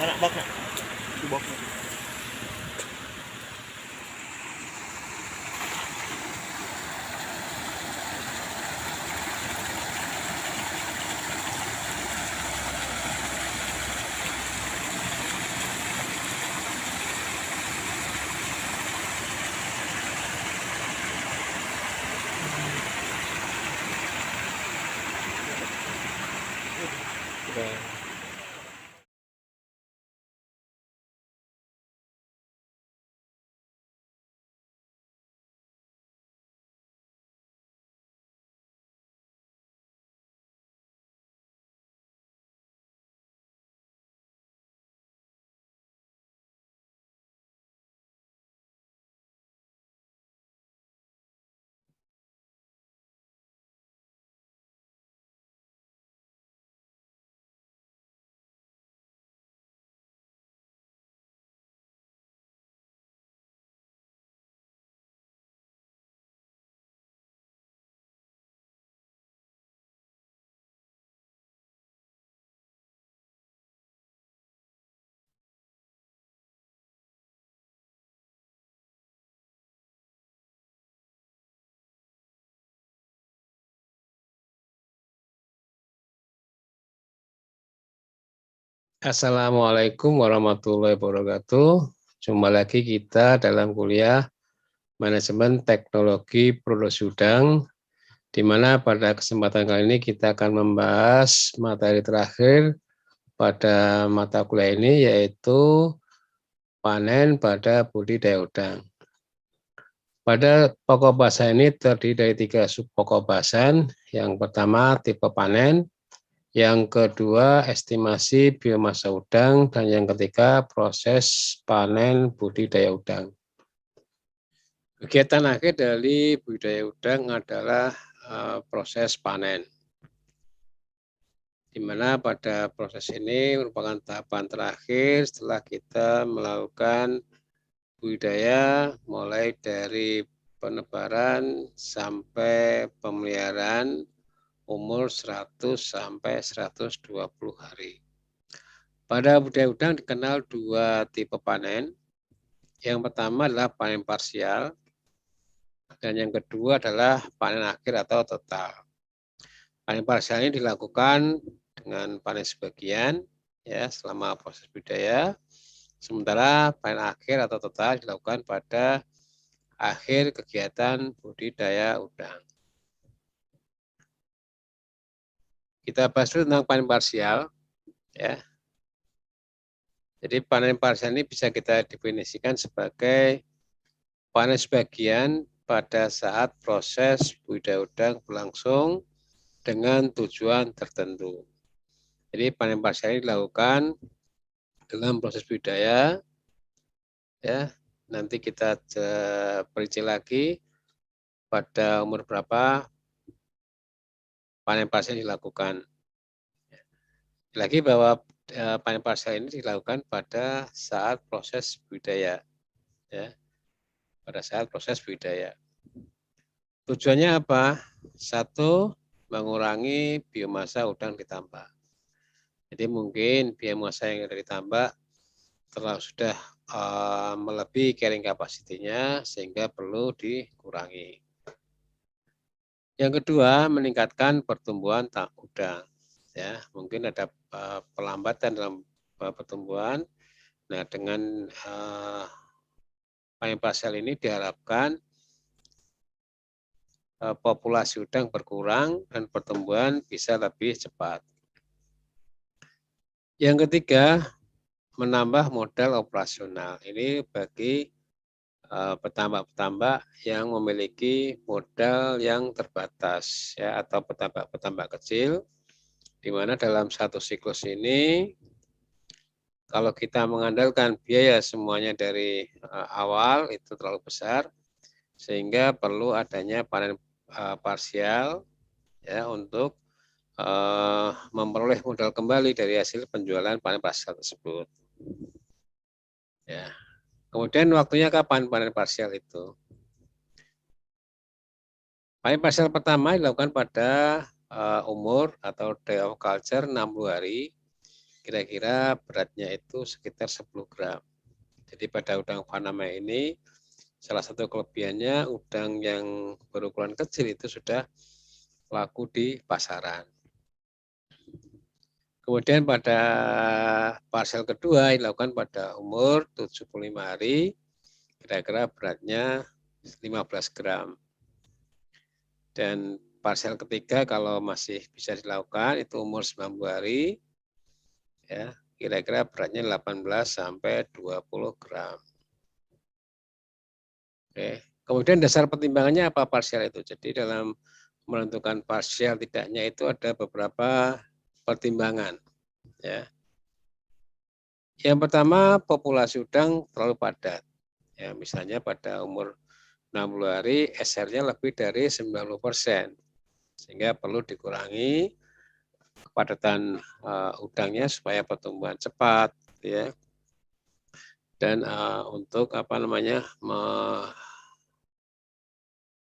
Anak bak nak. Bak. Assalamualaikum warahmatullahi wabarakatuh. Jumpa lagi kita dalam kuliah Manajemen Teknologi Produksi Udang, di mana pada kesempatan kali ini kita akan membahas materi terakhir pada mata kuliah ini, yaitu panen pada budidaya udang. Pada pokok bahasan ini terdiri dari 3 subpokok bahasan. Yang pertama, tipe panen. Yang kedua, estimasi biomasa udang, dan yang ketiga, proses panen budidaya udang. Kegiatan akhir dari budidaya udang adalah proses panen, di mana pada proses ini merupakan tahapan terakhir setelah kita melakukan budidaya, mulai dari penebaran sampai pemeliharaan umur 100 sampai 120 hari. Pada budidaya udang dikenal 2 tipe panen. Yang pertama adalah panen parsial, dan yang kedua adalah panen akhir atau total. Panen parsial ini dilakukan dengan panen sebagian ya selama proses budidaya, sementara panen akhir atau total dilakukan pada akhir kegiatan budidaya udang. Kita bahas dulu tentang panen parsial ya. Jadi panen parsial ini bisa kita definisikan sebagai panen sebagian pada saat proses budidaya udang berlangsung dengan tujuan tertentu. Jadi panen parsial ini dilakukan dalam proses budidaya ya. Nanti kita perinci lagi pada umur berapa panen parsial dilakukan. Lagi bahwa panen parsial ini dilakukan pada saat proses budidaya ya. Pada saat proses budidaya. Tujuannya apa? Satu, mengurangi biomasa udang ditambak. Jadi mungkin biomasa yang ditambak sudah melebihi carrying capacity-nya sehingga perlu dikurangi. Yang kedua, meningkatkan pertumbuhan udang. Ya, mungkin ada pelambatan dalam pertumbuhan. Nah, dengan panen parsial ini diharapkan populasi udang berkurang dan pertumbuhan bisa lebih cepat. Yang ketiga, menambah modal operasional. Ini bagi petambak-petambak yang memiliki modal yang terbatas ya, atau petambak-petambak kecil, di mana dalam satu siklus ini kalau kita mengandalkan biaya semuanya dari awal itu terlalu besar, sehingga perlu adanya panen parsial ya untuk memperoleh modal kembali dari hasil penjualan panen parsial tersebut. Ya. Kemudian waktunya kapan panen parsial itu? Panen parsial pertama dilakukan pada umur atau day of culture 60 hari. kira-kira beratnya itu sekitar 10 gram. Jadi pada udang Panama ini salah satu kelebihannya udang yang berukuran kecil itu sudah laku di pasaran. Kemudian pada parcel kedua dilakukan pada umur 75 hari, kira-kira beratnya 15 gram. Dan parcel ketiga kalau masih bisa dilakukan itu umur 90 hari, ya kira-kira beratnya 18 sampai 20 gram. Oke. Kemudian dasar pertimbangannya apa parsial itu? Jadi dalam menentukan parsial tidaknya itu ada beberapa pertimbangan. Ya. Yang pertama, populasi udang terlalu padat. Ya, misalnya pada umur 60 hari SR-nya lebih dari 90%, sehingga perlu dikurangi kepadatan udangnya supaya pertumbuhan cepat, ya. Dan untuk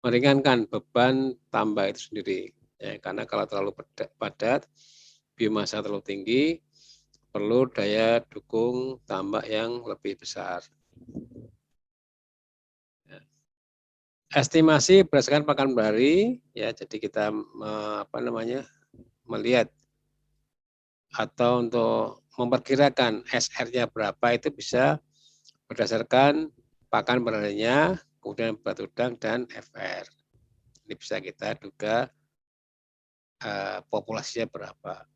meringankan beban tambah itu sendiri. Ya, karena kalau terlalu padat, biomasa terlalu tinggi, perlu daya dukung tambak yang lebih besar. Ya. Estimasi berdasarkan pakan bahari, ya jadi kita melihat atau untuk memperkirakan SR-nya berapa itu bisa berdasarkan pakan baharinya, kemudian berat udang dan FR. Ini bisa kita duga populasinya berapa.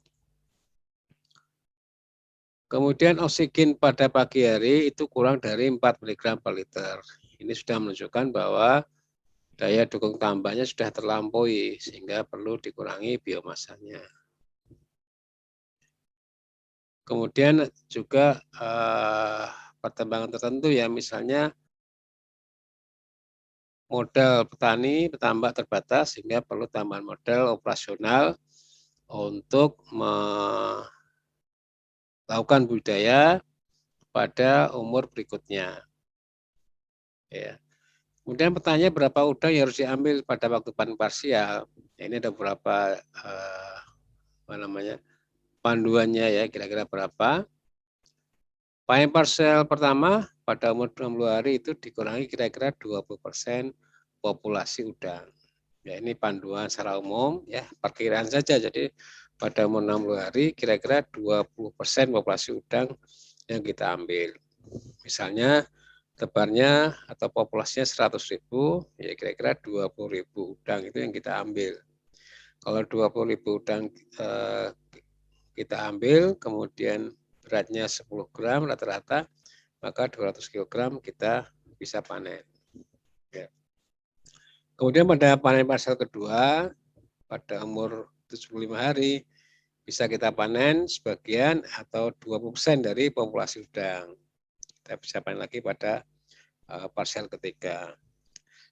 Kemudian oksigen pada pagi hari itu kurang dari 4 mg per liter. Ini sudah menunjukkan bahwa daya dukung tambaknya sudah terlampaui sehingga perlu dikurangi biomasanya. Kemudian juga pertimbangan tertentu ya, misalnya modal petani petambak terbatas sehingga perlu tambahan modal operasional untuk melakukan budidaya pada umur berikutnya. Ya. Kemudian pertanyaan berapa udang yang harus diambil pada waktu panen parsial. Ini ada beberapa panduannya ya, kira-kira berapa. Panen parsial pertama pada umur 60 hari itu dikurangi kira-kira 20% populasi udang. Ya, ini panduan secara umum ya, perkiraan saja. Jadi pada umur 60 hari kira-kira 20% populasi udang yang kita ambil. Misalnya tebarnya atau populasinya 100.000, ya kira-kira 20.000 udang itu yang kita ambil. Kalau 20.000 udang kita ambil, kemudian beratnya 10 gram rata-rata, maka 200 kg kita bisa panen. Ya. Kemudian pada panen parsial kedua, pada umur 75 hari, bisa kita panen sebagian atau 20% dari populasi udang. Kita bisa panen lagi pada parsial ketiga.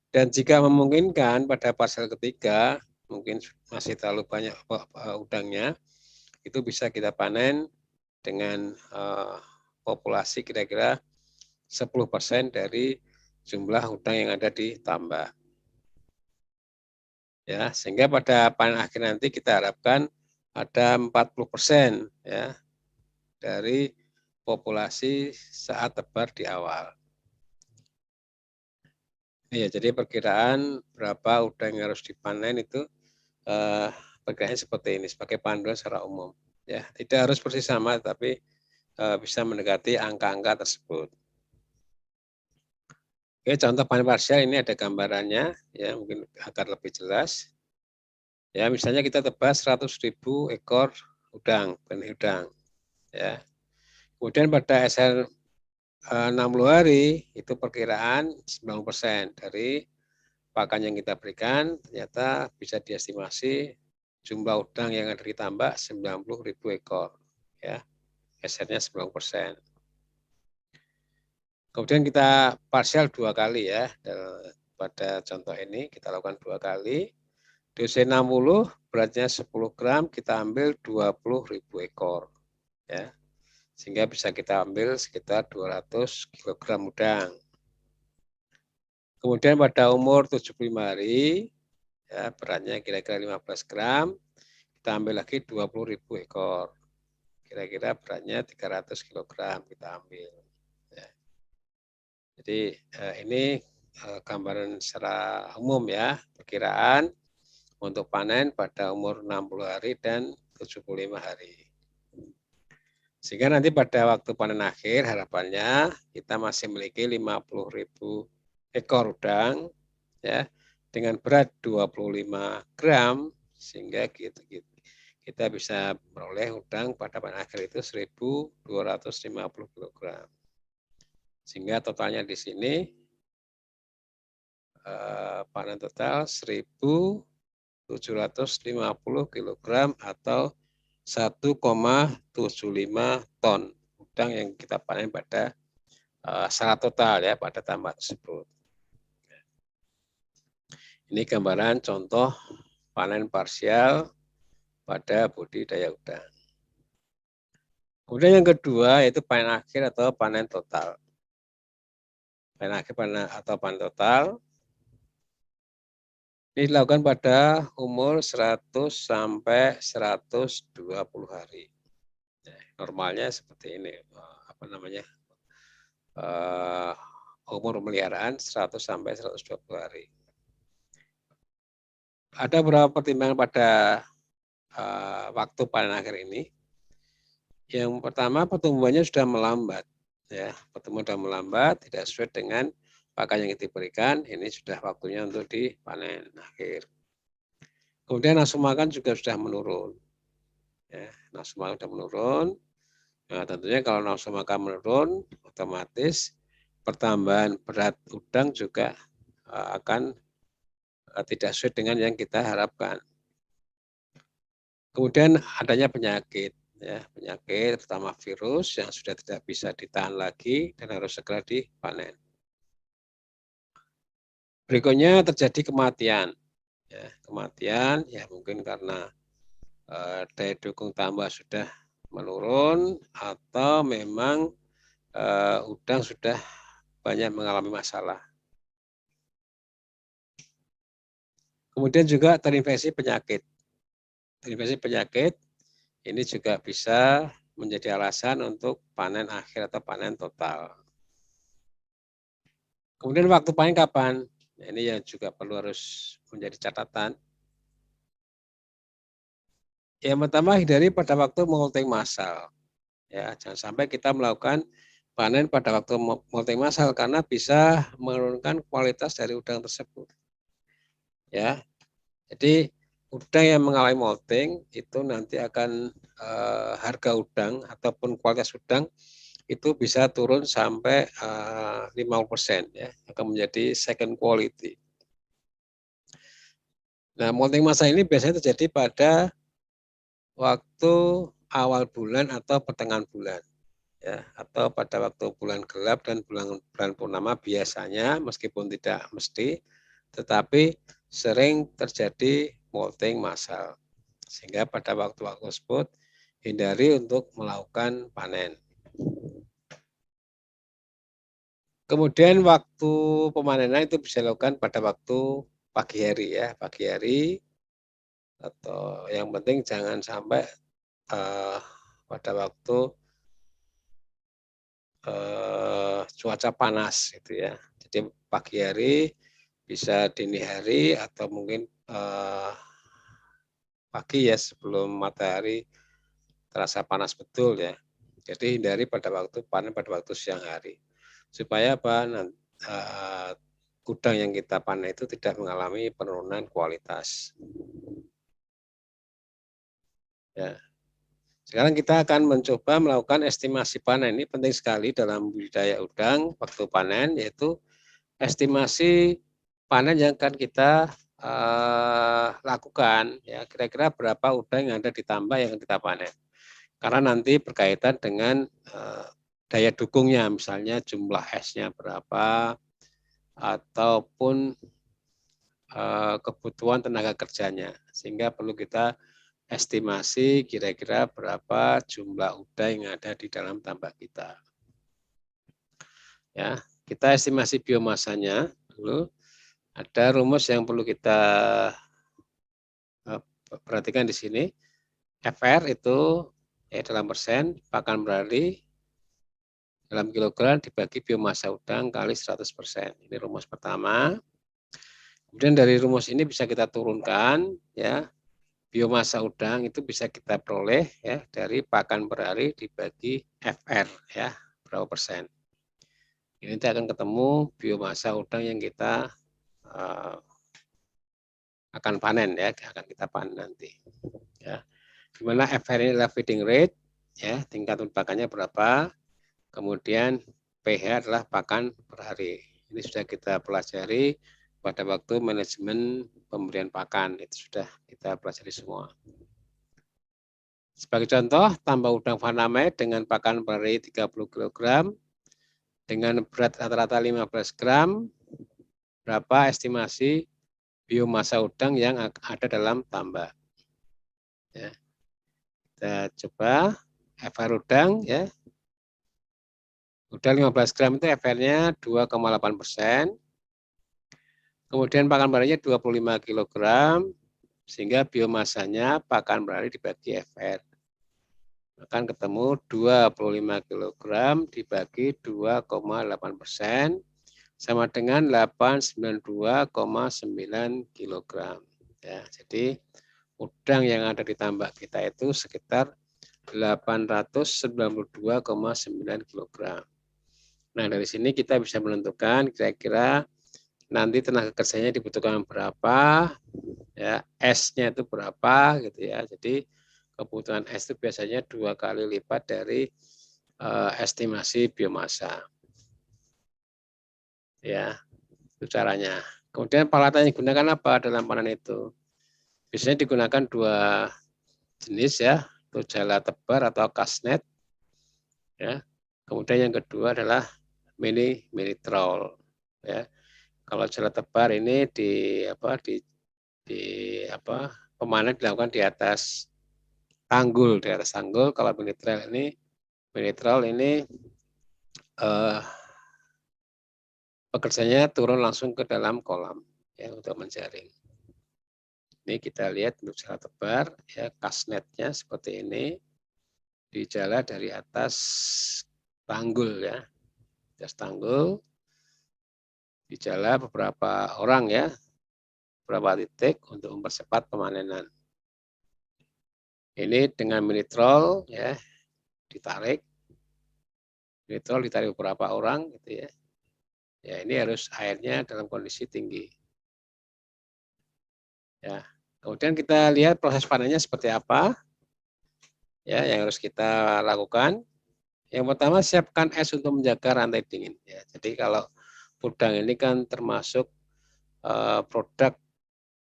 Dan jika memungkinkan pada parsial ketiga, mungkin masih terlalu banyak udangnya, itu bisa kita panen dengan populasi kira-kira 10% dari jumlah udang yang ada di tambak. Ya, sehingga pada panen akhir nanti kita harapkan ada 40% ya dari populasi saat tebar di awal. Ya, jadi perkiraan berapa udang yang harus dipanen itu perkiraan seperti ini sebagai panduan secara umum. Ya, tidak harus persis sama, tapi bisa mendekati angka-angka tersebut. Oke, contoh panen parsial ini ada gambarannya, ya mungkin agar lebih jelas. Ya, misalnya kita tebas 100.000 ekor udang, benih udang. Ya. Kemudian pada SR 60 hari itu perkiraan 90% dari pakan yang kita berikan ternyata bisa diestimasi jumlah udang yang ada di tambak 90.000 ekor. Ya, SR-nya 90%. Kemudian kita parsial 2 kali ya. Pada contoh ini kita lakukan 2 kali. Dosis 60 beratnya 10 gram, kita ambil 20.000 ekor. Ya. Sehingga bisa kita ambil sekitar 200 kg udang. Kemudian pada umur 75 hari, ya, beratnya kira-kira 15 gram, kita ambil lagi 20.000 ekor. kira-kira beratnya 300 kg kita ambil. Ya. Jadi ini gambaran secara umum ya, perkiraan untuk panen pada umur 60 hari dan 75 hari. Sehingga nanti pada waktu panen akhir harapannya kita masih memiliki 50.000 ekor udang ya dengan berat 25 gram sehingga kita bisa meroleh udang pada panen akhir itu 1.250 kg. Sehingga totalnya di sini panen total 1.750 kg atau 1,75 ton udang yang kita panen pada secara total ya pada tambak tersebut. Ini gambaran contoh panen parsial pada budidaya udang. Kemudian yang kedua yaitu panen akhir atau panen total. Panen akhir atau panen total ini dilakukan pada umur 100 sampai 120 hari. Normalnya seperti ini, umur pemeliharaan 100 sampai 120 hari. Ada beberapa pertimbangan pada waktu panen akhir ini. Yang pertama, pertumbuhannya sudah melambat, ya, pertumbuhan sudah melambat, tidak sesuai dengan pakan yang diberikan. Ini sudah waktunya untuk dipanen akhir. Kemudian nafsu makan juga sudah menurun, ya, nafsu makan sudah menurun. Nah, tentunya kalau nafsu makan menurun, otomatis pertambahan berat udang juga akan tidak sesuai dengan yang kita harapkan. Kemudian adanya penyakit, ya, penyakit terutama virus yang sudah tidak bisa ditahan lagi dan harus segera dipanen. Berikutnya terjadi kematian, ya, kematian ya mungkin karena daya dukung tambah sudah menurun atau memang udang sudah banyak mengalami masalah. Kemudian juga terinfeksi penyakit. Terinfeksi penyakit ini juga bisa menjadi alasan untuk panen akhir atau panen total. Kemudian waktu panen kapan? Nah, ini yang juga perlu harus menjadi catatan. Yang pertama hindari pada waktu molting massal. Ya, jangan sampai kita melakukan panen pada waktu molting massal karena bisa menurunkan kualitas dari udang tersebut. Ya, jadi udang yang mengalami molting itu nanti akan harga udang ataupun kualitas udang itu bisa turun sampai 50% ya, akan menjadi second quality. Nah, molting massa ini biasanya terjadi pada waktu awal bulan atau pertengahan bulan. Ya, atau pada waktu bulan gelap dan bulan purnama biasanya, meskipun tidak mesti, tetapi sering terjadi molting massal. Sehingga pada waktu-waktu tersebut hindari untuk melakukan panen. Kemudian waktu pemanenan itu bisa dilakukan pada waktu pagi hari ya, pagi hari, atau yang penting jangan sampai pada waktu cuaca panas gitu ya. Jadi pagi hari, bisa dini hari atau mungkin pagi ya sebelum matahari terasa panas betul ya. Jadi hindari pada waktu panen pada waktu siang hari supaya apa? Udang yang kita panen itu tidak mengalami penurunan kualitas. Ya. Sekarang kita akan mencoba melakukan estimasi panen. Ini penting sekali dalam budidaya udang waktu panen, yaitu estimasi panen yang akan kita lakukan. Ya, kira-kira berapa udang yang ada di tambak yang kita panen. Karena nanti berkaitan dengan daya dukungnya, misalnya jumlah esnya berapa, ataupun kebutuhan tenaga kerjanya. Sehingga perlu kita estimasi kira-kira berapa jumlah udang yang ada di dalam tambak kita. Ya, kita estimasi biomasanya dulu. Ada rumus yang perlu kita perhatikan di sini. FR itu ya dalam persen, pakan per hari dalam kilogram dibagi biomasa udang kali 100%. Ini rumus pertama. Kemudian dari rumus ini bisa kita turunkan ya, biomasa udang itu bisa kita peroleh ya dari pakan per hari dibagi FR ya, berapa persen. Ini nanti akan ketemu biomasa udang yang kita akan panen ya, akan kita panen nanti. Ya. Dimana FR ini adalah feeding rate, ya tingkat pakannya berapa, kemudian pH adalah pakan per hari. Ini sudah kita pelajari pada waktu manajemen pemberian pakan, itu sudah kita pelajari semua. Sebagai contoh, tambah udang faname dengan pakan per hari 30 kg, dengan berat rata-rata 15 gram, berapa estimasi biomasa udang yang ada dalam tambak. Ya. Kita coba FR udang ya. Udang 15 gram itu FR-nya 2,8%. Kemudian pakan per harinya 25 kg, sehingga biomasanya pakan per hari dibagi FR. Akan ketemu 25 kg dibagi 2,8% sama dengan 892,9 kg. Ya, jadi udang yang ada di tambak kita itu sekitar 892,9 kg. Nah, dari sini kita bisa menentukan kira-kira nanti tenaga kerjanya dibutuhkan berapa, ya, S-nya itu berapa gitu ya. Jadi kebutuhan S itu biasanya 2 kali lipat dari estimasi biomasa. Ya, itu caranya. Kemudian peralatan yang digunakan apa dalam panen itu? Biasanya digunakan 2 jenis ya, itu jala tebar atau kasnet. Ya. Kemudian yang kedua adalah mini troll. Ya. Kalau jala tebar ini pemanen dilakukan di atas tanggul, Kalau mini troll ini pekerjanya turun langsung ke dalam kolam ya untuk menjaring. Ini kita lihat untuk jala tebar ya, kasnetnya seperti ini, dijala dari atas tanggul ya, atas tanggul, dijala beberapa orang ya, beberapa titik untuk mempercepat pemanenan. Ini dengan mini troll ya, ditarik beberapa orang gitu ya. Ya, ini harus airnya dalam kondisi tinggi. Ya. Kemudian kita lihat proses panennya seperti apa. Ya, yang harus kita lakukan. Yang pertama, siapkan es untuk menjaga rantai dingin ya. Jadi kalau udang ini kan termasuk produk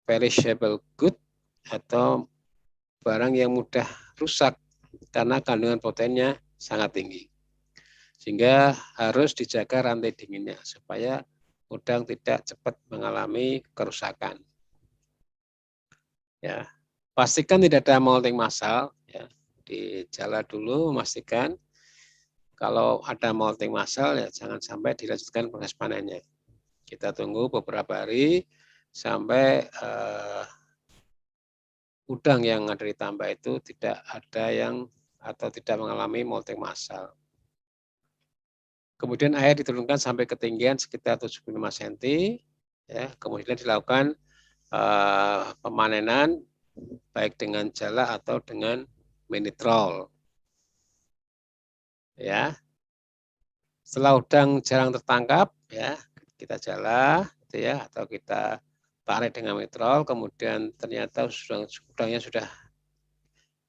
perishable good atau barang yang mudah rusak karena kandungan proteinnya sangat tinggi. Sehingga harus dijaga rantai dinginnya supaya udang tidak cepat mengalami kerusakan. Ya, pastikan tidak ada molting massal. Ya, dijala dulu, memastikan kalau ada molting massal ya jangan sampai dilanjutkan proses panennya. Kita tunggu beberapa hari sampai udang yang ada di tambak itu tidak ada yang atau tidak mengalami molting massal. Kemudian air diturunkan sampai ketinggian sekitar 75 cm. Ya, kemudian dilakukan pemanenan baik dengan jala atau dengan mini troll. Ya. Setelah udang jarang tertangkap, ya kita jala, gitu ya, atau kita tarik dengan mini troll, kemudian ternyata udangnya sudah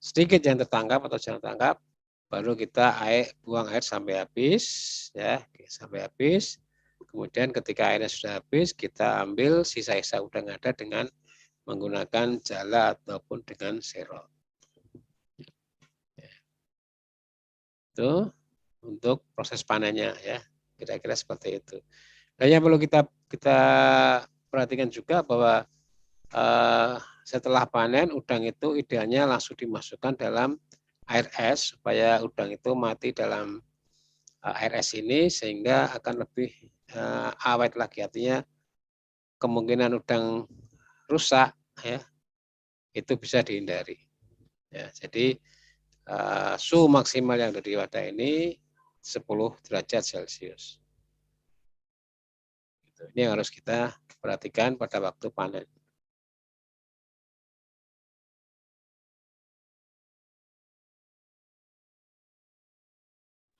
sedikit yang tertangkap atau jarang tertangkap, baru kita buang air sampai habis, ya, sampai habis. Kemudian ketika airnya sudah habis, kita ambil sisa-sisa udang ada dengan menggunakan jala ataupun dengan serol. Itu untuk proses panennya ya, kira-kira seperti itu. Dan yang perlu kita perhatikan juga bahwa setelah panen udang itu idealnya langsung dimasukkan dalam air es supaya udang itu mati dalam air es ini sehingga akan lebih awet lagi, artinya kemungkinan udang rusak ya itu bisa dihindari. Ya, jadi suhu maksimal yang ada di wadah ini 10 derajat Celcius. Ini yang harus kita perhatikan pada waktu panen.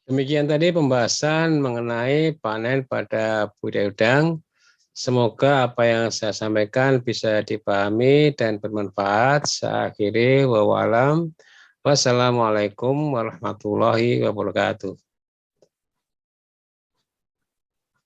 Demikian tadi pembahasan mengenai panen pada budidaya udang. Semoga apa yang saya sampaikan bisa dipahami dan bermanfaat. Saya akhiri, wassalamualaikum warahmatullahi wabarakatuh.